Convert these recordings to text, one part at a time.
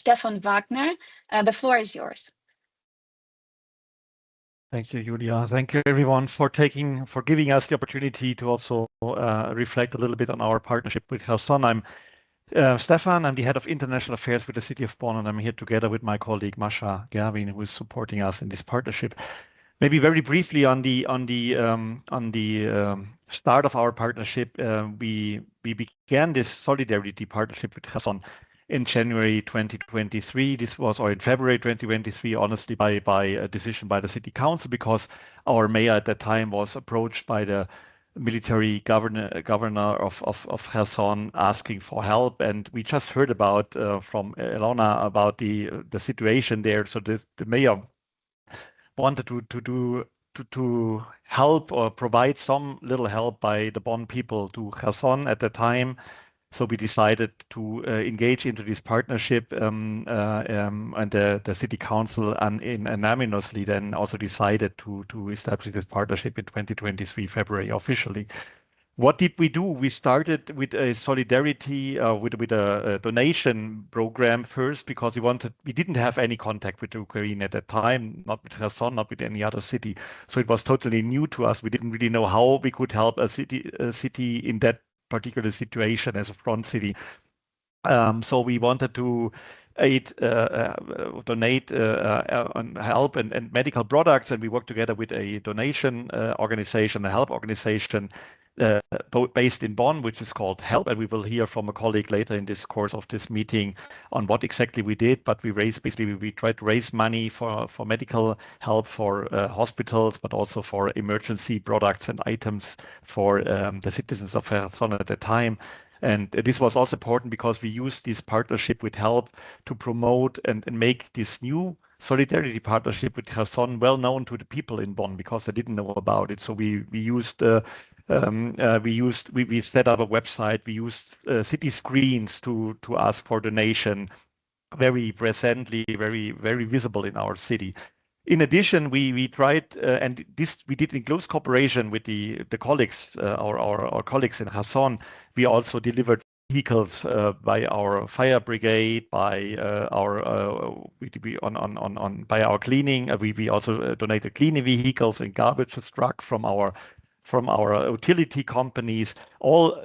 Stefan Wagner. The floor is yours. Thank you, Julia. Thank you, everyone, for giving us the opportunity to also reflect a little bit on our partnership with Kherson. I'm Stefan. I'm the head of international affairs with the city of Bonn, and I'm here together with my colleague Masha Gerwin, who is supporting us in this partnership. Maybe very briefly on the start of our partnership, we began this solidarity partnership with Kherson in January 2023. Or in February 2023, honestly, by a decision by the city council, because our mayor at that time was approached by the military governor of Kherson asking for help, and we just heard about from Elona about the situation there. So the mayor wanted to help or provide some little help by the Bonn people to Kherson at the time. So we decided to engage into this partnership, and the city council unanimously then also decided to establish this partnership in 2023 February officially. What did we do? We started with a solidarity, with a donation program first, because we didn't have any contact with Ukraine at that time, not with Kherson, not with any other city. So it was totally new to us. We didn't really know how we could help a city in that particular situation as a front city. So we wanted to donate help and medical products, and we worked together with a donation organization, a help organization based in Bonn, which is called HELP, and we will hear from a colleague later in this course of this meeting on what exactly we did. But we tried to raise money for medical help for hospitals, but also for emergency products and items for the citizens of Kherson at the time. And this was also important because we used this partnership with HELP to promote and make this new solidarity partnership with Kherson well known to the people in Bonn, because they didn't know about it. So we set up a website. We used city screens to ask for donation, very presently, very very visible in our city. In addition, we tried, and this we did in close cooperation with the colleagues, our colleagues in Kherson. We also delivered vehicles by our fire brigade, by our cleaning. We also donated cleaning vehicles and garbage truck from our utility companies. All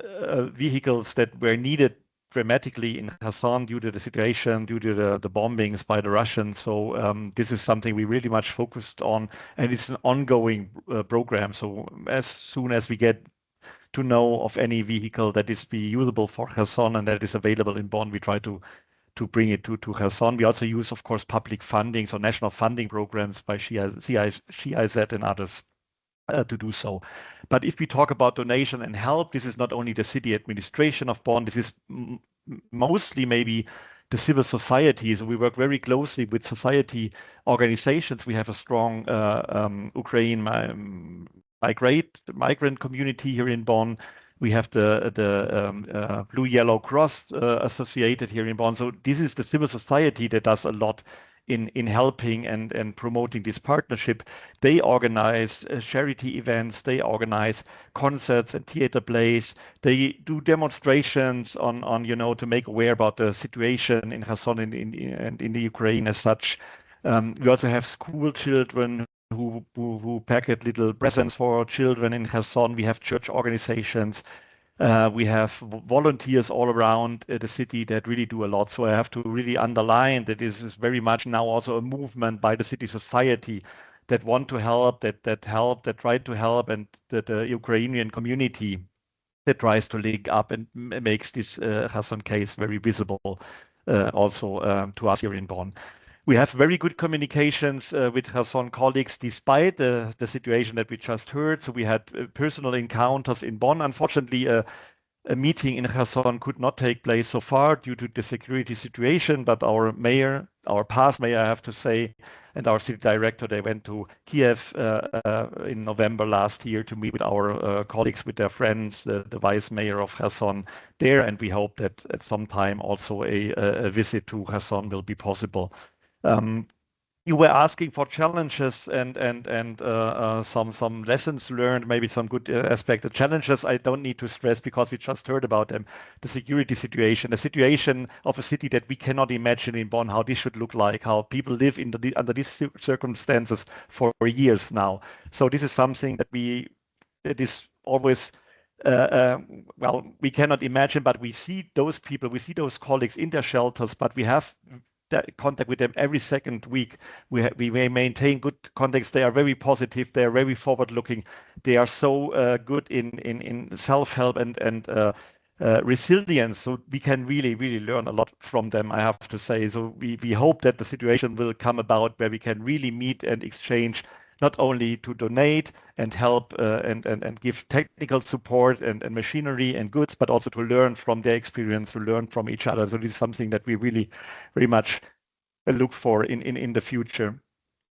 vehicles that were needed dramatically in Kherson due to the situation, due to the bombings by the Russians. So this is something we really much focused on, and it's an ongoing program. So as soon as we get to know of any vehicle that is usable for Kherson and that is available in Bonn, we try to bring it to Kherson. We also use, of course, public funding, so national funding programs by GIZ and others to do so. But if we talk about donation and help, this is not only the city administration of Bonn, this is mostly maybe the civil society. So we work very closely with society organizations. We have a strong Ukraine migrant community here in Bonn. We have the Blue Yellow Cross associated here in Bonn. So this is the civil society that does a lot in helping and promoting this partnership. They organize charity events, they organize concerts and theater plays, they do demonstrations on to make aware about the situation in Kherson and in the Ukraine as such. We also have school children who packet little presents for children in Kherson. We have church organizations. We have volunteers all around the city that really do a lot. So I have to really underline that this is very much now also a movement by the city society that want to help, that try to help, and the Ukrainian community that tries to link up and makes this Kherson case very visible also to us here in Bonn. We have very good communications with Kherson colleagues despite the situation that we just heard. So we had personal encounters in Bonn. Unfortunately, a meeting in Kherson could not take place so far due to the security situation, but our mayor, our past mayor, I have to say, and our city director, they went to Kiev in November last year to meet with our colleagues, with their friends, the vice mayor of Kherson there, and we hope that at some time also a visit to Kherson will be possible. you were asking for challenges and some lessons learned, maybe some good aspect. The challenges I don't need to stress because we just heard about them. The security situation, the situation of a city that we cannot imagine in Bonn, how this should look like, how people live under these circumstances for years now. So this is something that is always well, we cannot imagine, but we see those people, we see those colleagues in their shelters, but we have that contact with them every second week. We may maintain good contacts. They are very positive. They are very forward-looking. They are so good in self-help and resilience. So we can really learn a lot from them, I have to say. So we hope that the situation will come about where we can really meet and exchange, not only to donate and help and give technical support and machinery and goods, but also to learn from their experience, to learn from each other. So this is something that we really very much look for in the future.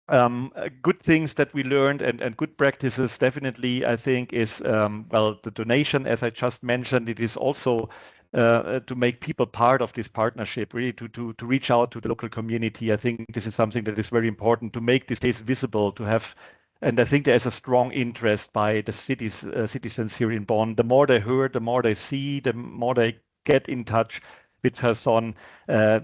Good things that we learned and good practices definitely, I think, is well, the donation, as I just mentioned. It is also to make people part of this partnership, really to reach out to the local community. I think this is something that is very important to make this case visible, to have. And I think there is a strong interest by the citizens here in Bonn. The more they hear, the more they see, the more they get in touch with Kherson. Uh,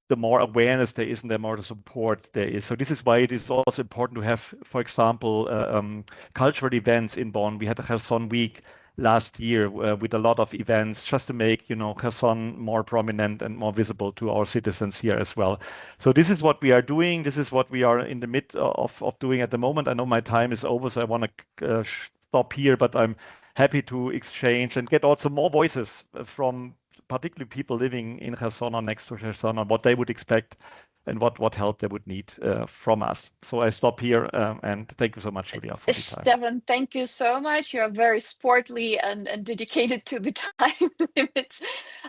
the more awareness there is and the more the support there is. So this is why it is also important to have, for example, cultural events in Bonn. We had a Kherson week last year with a lot of events just to make, Kherson more prominent and more visible to our citizens here as well. So this is what we are doing. This is what we are in the midst of doing at the moment. I know my time is over, so I want to stop here, but I'm happy to exchange and get also more voices from particularly people living in Kherson or next to Kherson, on what they would expect and what help they would need from us. So I stop here and thank you so much, Julia, for the time. Stefan, thank you so much. You are very sportly and dedicated to the time limits.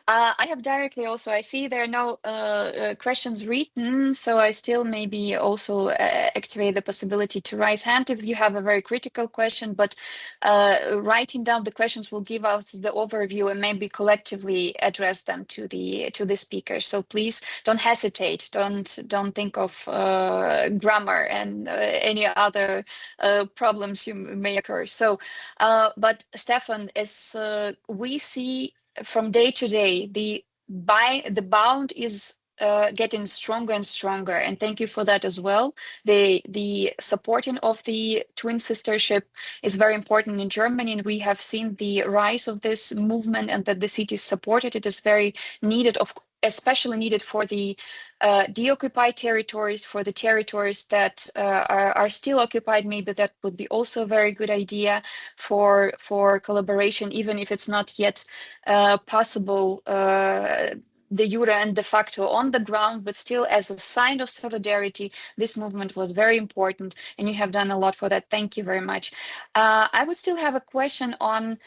I have directly also, I see there are no questions written, so I still maybe also activate the possibility to raise hand if you have a very critical question, but writing down the questions will give us the overview and maybe collectively address them to the speaker. So please don't hesitate. Don't think of grammar and any other problems you may occur. So, but Stefan, as we see from day to day, the bound is getting stronger and stronger, and thank you for that as well. The supporting of the twin sistership is very important in Germany, and we have seen the rise of this movement and that the cities support it. It is very needed, especially needed for the deoccupied territories, for the territories that are still occupied. Maybe that would be also a very good idea for collaboration, even if it's not yet possible de jure and de facto on the ground, but still as a sign of solidarity, this movement was very important, and you have done a lot for that. Thank you very much. I would still have a question on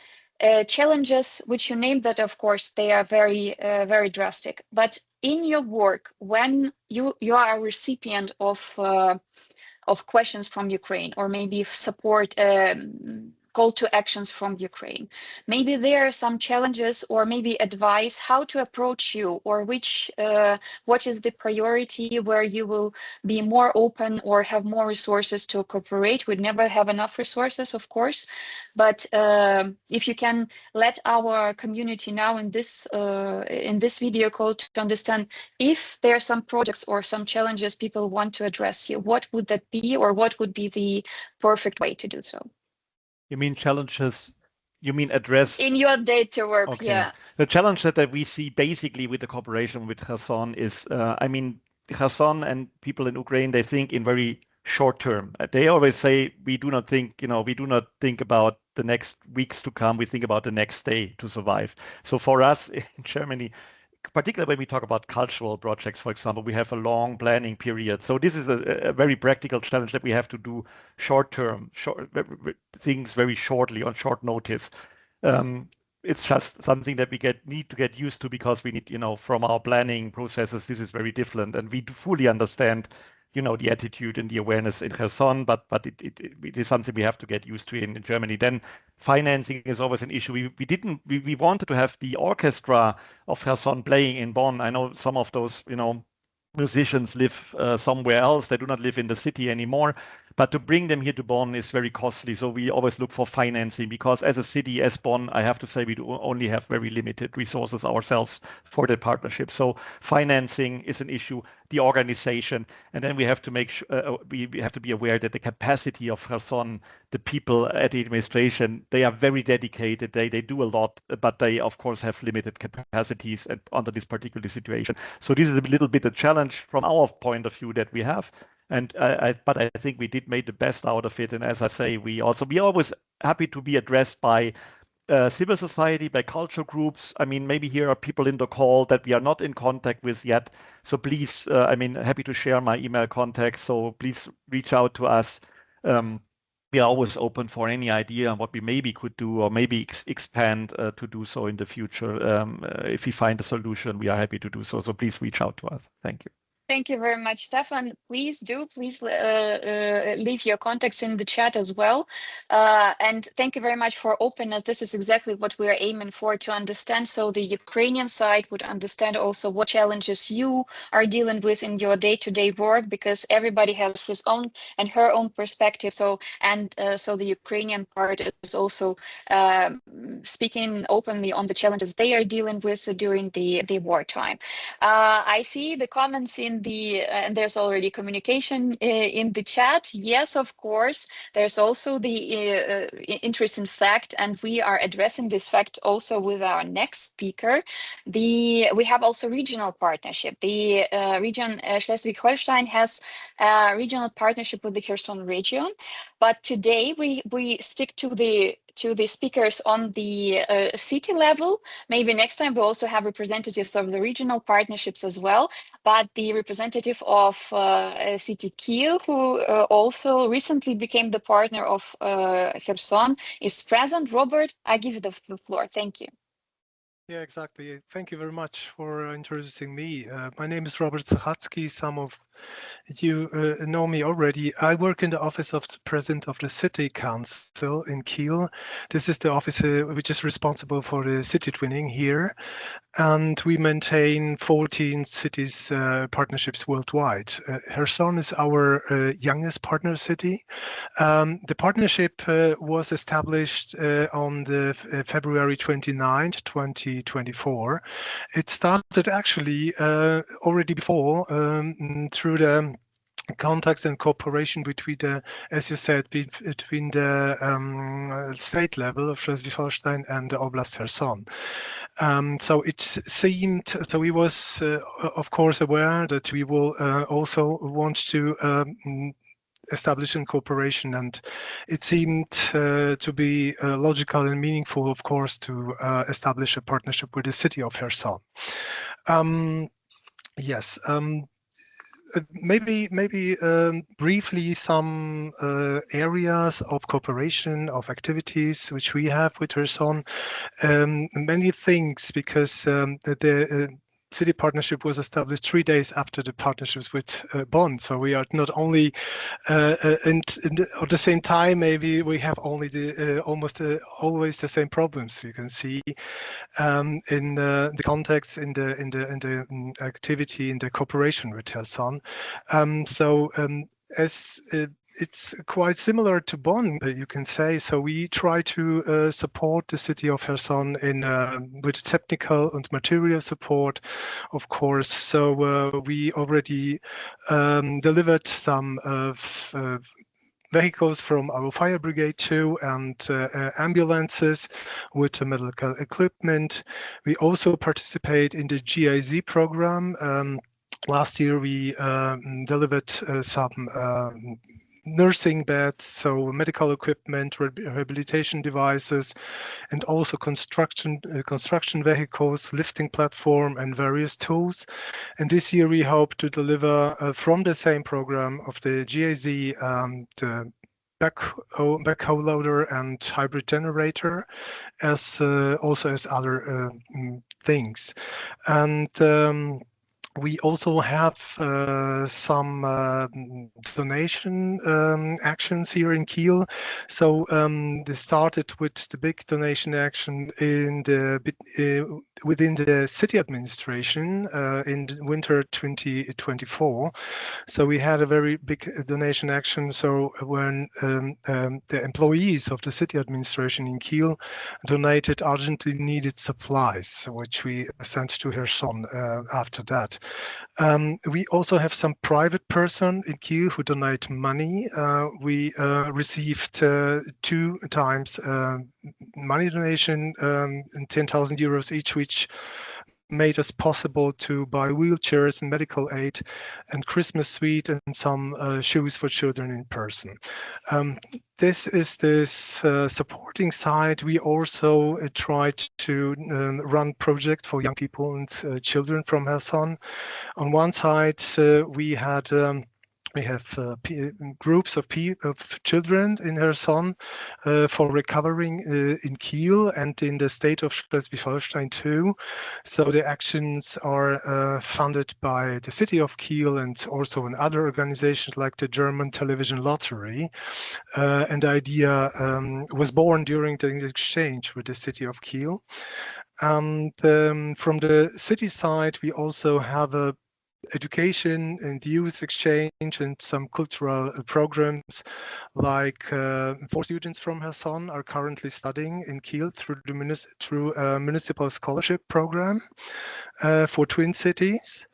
challenges, which you named, that of course they are very drastic. But in your work, when you are a recipient of questions from Ukraine, or maybe support call to actions from Ukraine, maybe there are some challenges or maybe advice how to approach you, or what is the priority where you will be more open or have more resources to cooperate. We never have enough resources, of course, but if you can let our community now in this video call to understand if there are some projects or some challenges people want to address you, what would that be, or what would be the perfect way to do so? You mean challenges? You mean address? In your day-to work, Okay. yeah. The challenge that we see basically with the cooperation with Kherson is, I mean, Kherson and people in Ukraine, they think in very short term. They always say, we do not think about the next weeks to come. We think about the next day to survive. So for us in Germany, particularly when we talk about cultural projects, for example, we have a long planning period. So this is a very practical challenge that we have to do short term, things very shortly on short notice. It's just something that we need to get used to, because we need, from our planning processes, this is very different, and we fully understand, the attitude and the awareness in Kherson, but it is something we have to get used to in Germany. Then financing is always an issue. We wanted to have the orchestra of Kherson playing in Bonn. I know some of those, musicians live somewhere else. They do not live in the city anymore. But to bring them here to Bonn is very costly. So we always look for financing because as a city, as Bonn, I have to say we do only have very limited resources ourselves for the partnership. So financing is an issue, the organization, and then we have to make we have to be aware that the capacity of Kherson, the people at the administration, they are very dedicated. They do a lot, but they of course have limited capacities under this particular situation. So this is a little bit a challenge from our point of view that we have. And but I think we did make the best out of it. And as I say, we always happy to be addressed by civil society, by cultural groups. I mean, maybe here are people in the call that we are not in contact with yet. So please, I mean, happy to share my email contact. So please reach out to us. We are always open for any idea on what we maybe could do or maybe expand to do so in the future. If we find a solution, we are happy to do so. So please reach out to us. Thank you. Thank you very much, Stefan. Please leave your contacts in the chat as well. And thank you very much for openness. This is exactly what we are aiming for, to understand, so the Ukrainian side would understand also what challenges you are dealing with in your day-to-day work, because everybody has his own and her own perspective. So the Ukrainian part is also speaking openly on the challenges they are dealing with during the wartime. I see the comments and there's already communication in the chat. Yes, of course. There's also the interesting fact, and we are addressing this fact also with our next speaker. We have also regional partnership. The region Schleswig-Holstein has a regional partnership with the Kherson region, but today we stick to the speakers on the city level. Maybe next time we'll also have representatives of the regional partnerships as well. But the representative of City Kiel, who also recently became the partner of Kherson, is present. Robert, I give you the floor. Thank you. Yeah, exactly. Thank you very much for introducing me. My name is Robert Sochacki. Some of you know me already. I work in the office of the president of the city council in Kiel. This is the office which is responsible for the city twinning here. And we maintain 14 cities partnerships worldwide. Kherson is our youngest partner city. The partnership was established on the February 29th, 2024. It started actually already before through the contacts and cooperation between the, as you said, between the state level of Schleswig-Holstein and the Oblast Kherson. So it seemed, so we was of course aware that we will also want to establish in cooperation, and it seemed to be logical and meaningful, of course, to establish a partnership with the city of Kherson. Yes. Maybe briefly some areas of cooperation, of activities which we have with Kherson. Many things, because the city partnership was established 3 days after the partnerships with Bonn. So we are not only, and at the same time, maybe we have only the almost always the same problems. You can see in the context, in the activity, in the cooperation with Kherson. As it's quite similar to Bonn, you can say. So we try to support the city of Kherson in with technical and material support, of course. So we already delivered some vehicles from our fire brigade too, and ambulances with medical equipment. We also participate in the GIZ program. Last year we delivered some nursing beds, so medical equipment, rehabilitation devices, and also construction vehicles, lifting platform, and various tools. And this year we hope to deliver from the same program of the GIZ, the backhoe loader and hybrid generator, as also as other things. And We also have some donation actions here in Kiel. So they started with the big donation action in within the city administration in the winter 2024. So we had a very big donation action. So when the employees of the city administration in Kiel donated urgently needed supplies, which we sent to Kherson after that. We also have some private person in Kiel who donate money. We received 2 times money donation, 10,000 euros each, which made us possible to buy wheelchairs and medical aid and Christmas sweet and some shoes for children in person. This is this supporting side. We also tried to run project for young people and children from Kherson. On one side, we have groups of children in Kherson for recovering in Kiel and in the state of Schleswig-Holstein too. So the actions are funded by the city of Kiel and also in other organizations like the German Television Lottery. And the idea was born during the exchange with the city of Kiel. And from the city side, we also have a education and youth exchange and some cultural programs, like 4 students from Kherson are currently studying in Kiel through a municipal scholarship program for twin cities.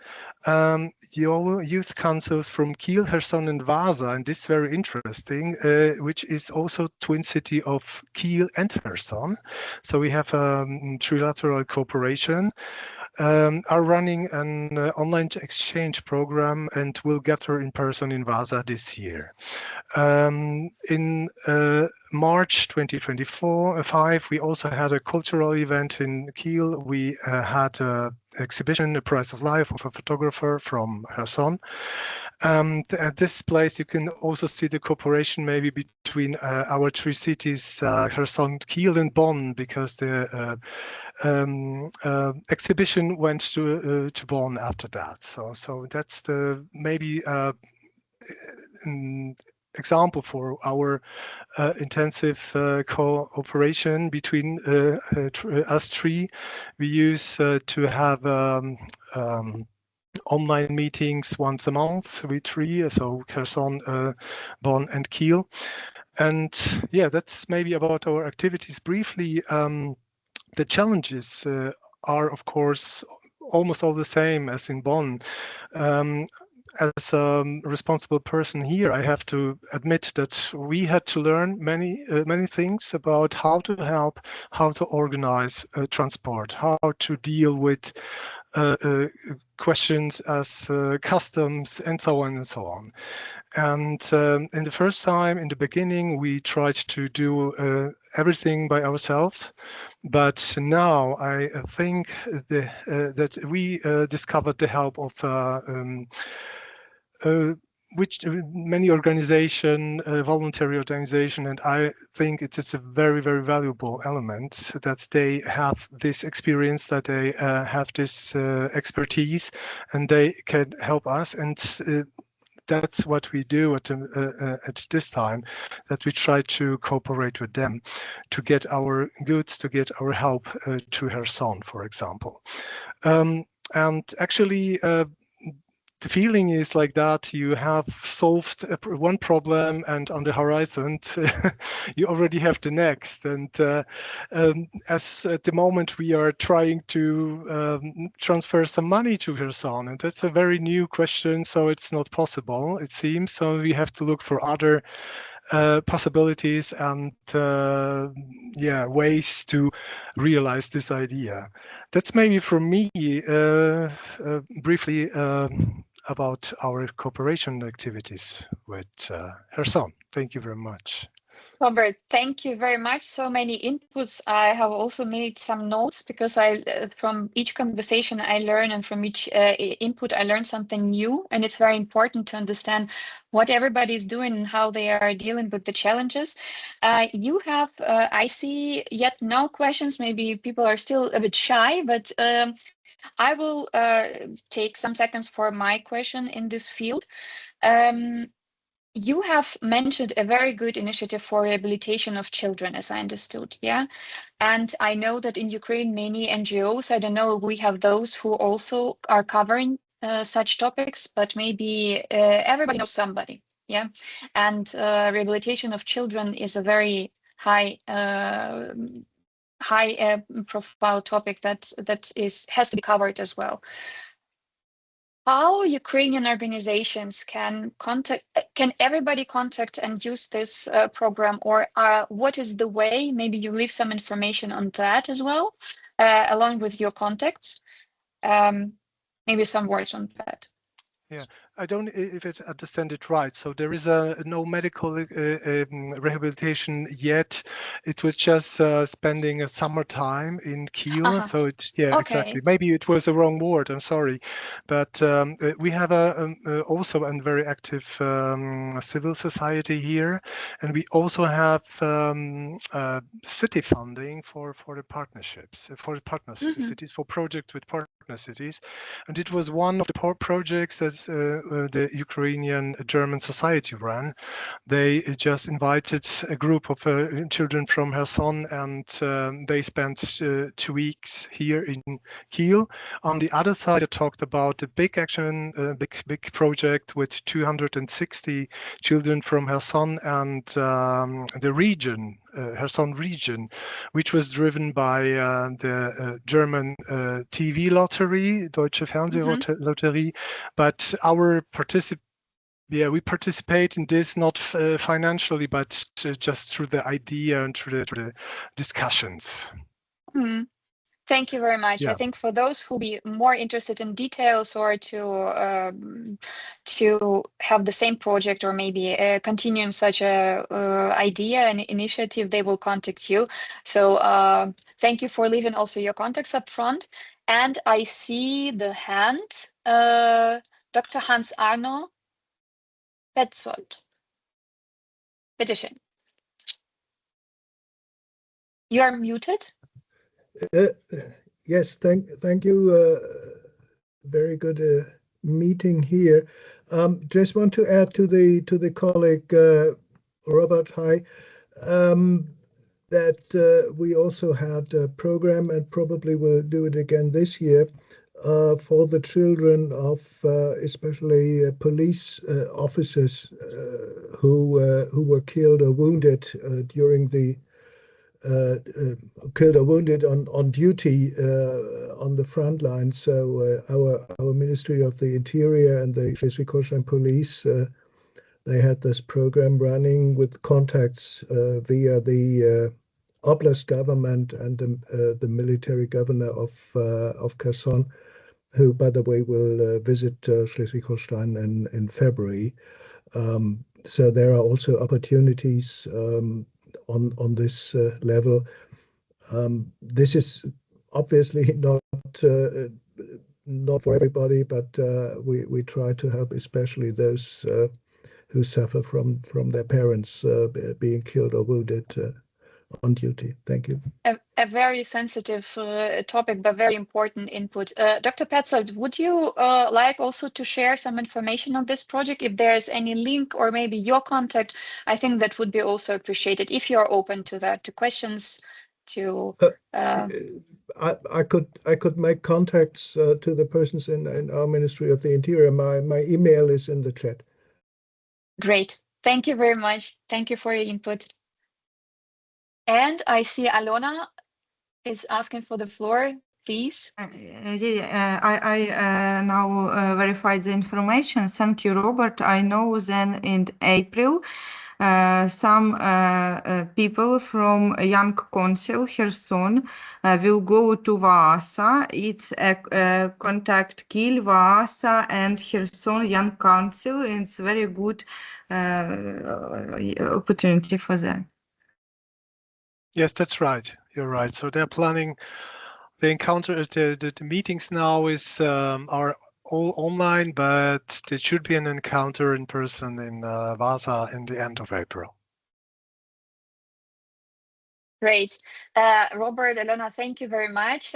Your youth councils from Kiel, Kherson and Vasa, and this is very interesting, which is also twin city of Kiel and Kherson. So we have trilateral cooperation. Are running an online exchange program and will gather in person in Vasa this year. In March 2024-5, we also had a cultural event in Kiel. We had an exhibition, A Price of Life, of a photographer from Kherson. At this place, you can also see the cooperation maybe between our 3 cities, Kherson, Kiel, and Bonn, because the exhibition went to Bonn after that. So that's the maybe example for our intensive cooperation between us 3. We use to have online meetings once a month with 3, so Kherson, Bonn, and Kiel. And yeah, that's maybe about our activities briefly. The challenges are, of course, almost all the same as in Bonn. As a responsible person here, I have to admit that we had to learn many things about how to help, how to organize transport, how to deal with questions as customs and so on and so on. And in the first time, in the beginning, we tried to do everything by ourselves. But now I think that we discovered the help of which many organization, voluntary organization, and I think it's a very, very valuable element that they have this experience, that they have this expertise, and they can help us. And that's what we do at this time, that we try to cooperate with them to get our goods, to get our help to Kherson, for example. And actually, the feeling is like that you have solved one problem, and on the horizon you already have the next. And as at the moment we are trying to transfer some money to Kherson, and that's a very new question, so it's not possible, it seems. So we have to look for other possibilities and ways to realize this idea. That's maybe from me briefly about our cooperation activities with Kherson. Thank you very much. Robert, thank you very much. So many inputs. I have also made some notes because from each conversation I learn, and from each input I learn something new. And it's very important to understand what everybody is doing and how they are dealing with the challenges. You have, I see, yet no questions. Maybe people are still a bit shy, but I will take some seconds for my question in this field. You have mentioned a very good initiative for rehabilitation of children, as I understood, yeah? And I know that in Ukraine, many NGOs, I don't know, we have those who also are covering such topics, but maybe everybody knows somebody, yeah? And rehabilitation of children is a very high profile topic that has to be covered as well. How Ukrainian organizations can everybody contact and use this program, or what is the way? Maybe you leave some information on that as well, along with your contacts. Maybe some words on that. Yeah, I don't if I understand it right. So there is no medical rehabilitation yet. It was just spending a summertime in Kiel. So it's Okay. exactly. Maybe it was the wrong word. I'm sorry, but we have also a very active civil society here, and we also have city funding for the partnerships for the partner cities, for projects with partner cities, and it was one of the projects that the Ukrainian German society ran. They just invited a group of children from Kherson, and they spent 2 weeks here in Kiel. On the other side, I talked about a big action, big project with 260 children from Kherson and the region, Kherson region, which was driven by the German TV lottery, Deutsche Fernsehlotterie. But we participate in this not financially, but just through the idea and through the discussions. Thank you very much. Yeah. I think for those who be more interested in details or to have the same project or maybe continue in such a idea and initiative, they will contact you. So thank you for leaving also your contacts up front. And I see the hand, Dr. Hans Arno Petzold. Bitteschön. You are muted. Yes, thank you. Very good meeting here. Just want to add to the colleague Robert. Hi, that we also had a program, and probably will do it again this year, for the children of especially police officers who were killed or wounded during the killed or wounded on duty on the front line. So our Ministry of the Interior and the Schleswig-Holstein Police, they had this program running with contacts via the Oblast government and the military governor of Kherson, who, by the way, will visit Schleswig-Holstein in February. So there are also opportunities on this level. This is obviously not for everybody, but we try to help especially those who suffer from their parents being killed or wounded on duty. Thank you. A very sensitive topic, but very important input. Dr. Petzold, would you like also to share some information on this project? If there's any link or maybe your contact, I think that would be also appreciated if you're open to that, to questions, to... I could make contacts to the persons in our Ministry of the Interior. My email is in the chat. Great. Thank you very much. Thank you for your input. And I see Alona is asking for the floor, please. I now verified the information. Thank you, Robert. I know then in April, some people from Young Council Kherson will go to Vaasa. It's a contact Kiel, Vaasa, and Kherson Young Council. And it's very good opportunity for them. Yes, that's right. You're right. So they're planning the encounter. The meetings now are all online, but there should be an encounter in person in Vaasa in the end of April. Great. Robert, Alona, thank you very much.